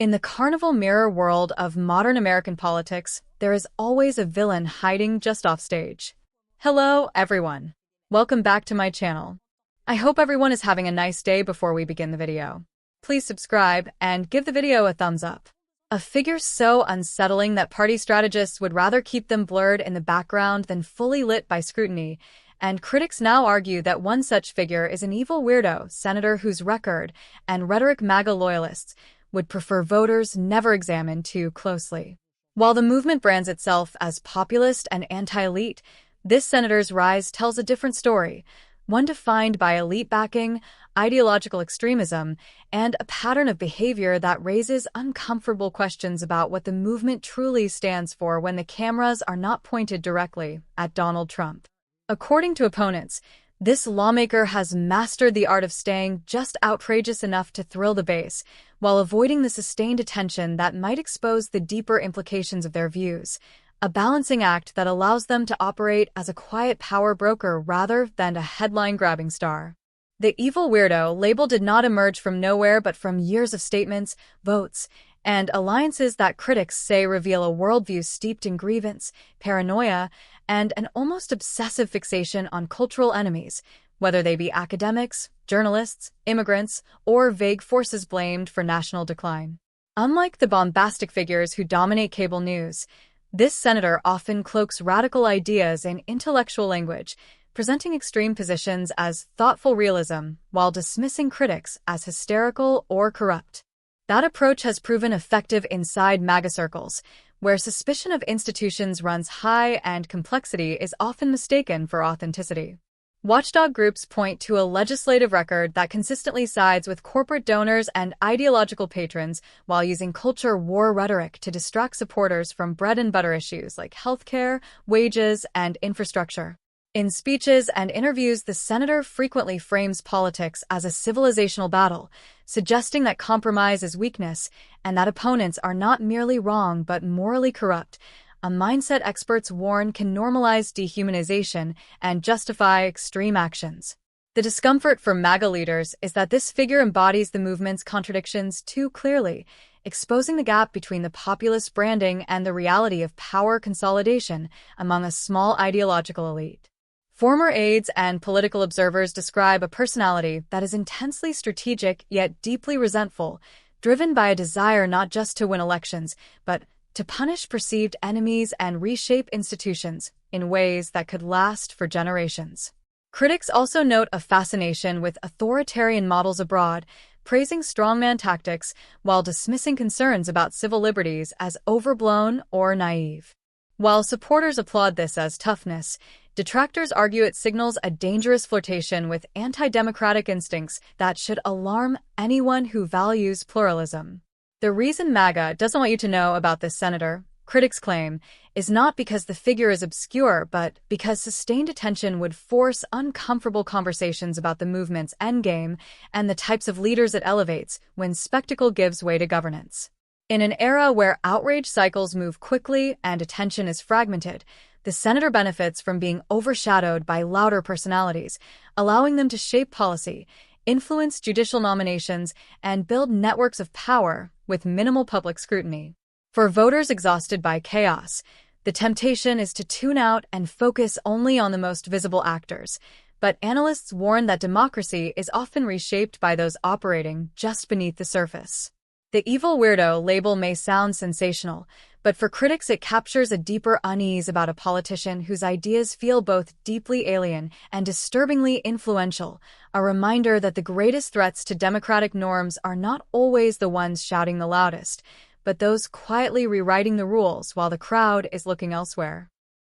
In the carnival mirror world of modern American politics, there is always a villain hiding just off stage. Hello, everyone. Welcome back to my channel. I hope everyone is having a nice day before we begin the video. Please subscribe and give the video a thumbs up. A figure so unsettling that party strategists would rather keep them blurred in the background than fully lit by scrutiny, and critics now argue that one such figure is an evil weirdo senator whose record and rhetoric MAGA loyalists would prefer voters never examine too closely. While the movement brands itself as populist and anti-elite, this senator's rise tells a different story, one defined by elite backing, ideological extremism, and a pattern of behavior that raises uncomfortable questions about what the movement truly stands for when the cameras are not pointed directly at Donald Trump. According to opponents, this lawmaker has mastered the art of staying just outrageous enough to thrill the base, while avoiding the sustained attention that might expose the deeper implications of their views, a balancing act that allows them to operate as a quiet power broker rather than a headline-grabbing star. The evil weirdo label did not emerge from nowhere but from years of statements, votes, and alliances that critics say reveal a worldview steeped in grievance, paranoia, and an almost obsessive fixation on cultural enemies, whether they be academics, journalists, immigrants, or vague forces blamed for national decline. Unlike the bombastic figures who dominate cable news, this senator often cloaks radical ideas in intellectual language, presenting extreme positions as thoughtful realism while dismissing critics as hysterical or corrupt. That approach has proven effective inside MAGA circles, where suspicion of institutions runs high and complexity is often mistaken for authenticity. Watchdog groups point to a legislative record that consistently sides with corporate donors and ideological patrons while using culture war rhetoric to distract supporters from bread-and-butter issues like healthcare, wages, and infrastructure. In speeches and interviews, the senator frequently frames politics as a civilizational battle, suggesting that compromise is weakness and that opponents are not merely wrong but morally corrupt, a mindset experts warn can normalize dehumanization and justify extreme actions. The discomfort for MAGA leaders is that this figure embodies the movement's contradictions too clearly, exposing the gap between the populist branding and the reality of power consolidation among a small ideological elite. Former aides and political observers describe a personality that is intensely strategic yet deeply resentful, driven by a desire not just to win elections, but to punish perceived enemies and reshape institutions in ways that could last for generations. Critics also note a fascination with authoritarian models abroad, praising strongman tactics while dismissing concerns about civil liberties as overblown or naive. While supporters applaud this as toughness, detractors argue it signals a dangerous flirtation with anti-democratic instincts that should alarm anyone who values pluralism. The reason MAGA doesn't want you to know about this senator, critics claim, is not because the figure is obscure, but because sustained attention would force uncomfortable conversations about the movement's endgame and the types of leaders it elevates when spectacle gives way to governance. In an era where outrage cycles move quickly and attention is fragmented, the senator benefits from being overshadowed by louder personalities, allowing them to shape policy, influence judicial nominations, and build networks of power with minimal public scrutiny. For voters exhausted by chaos, the temptation is to tune out and focus only on the most visible actors, but analysts warn that democracy is often reshaped by those operating just beneath the surface. The evil weirdo label may sound sensational, but for critics it captures a deeper unease about a politician whose ideas feel both deeply alien and disturbingly influential, a reminder that the greatest threats to democratic norms are not always the ones shouting the loudest, but those quietly rewriting the rules while the crowd is looking elsewhere.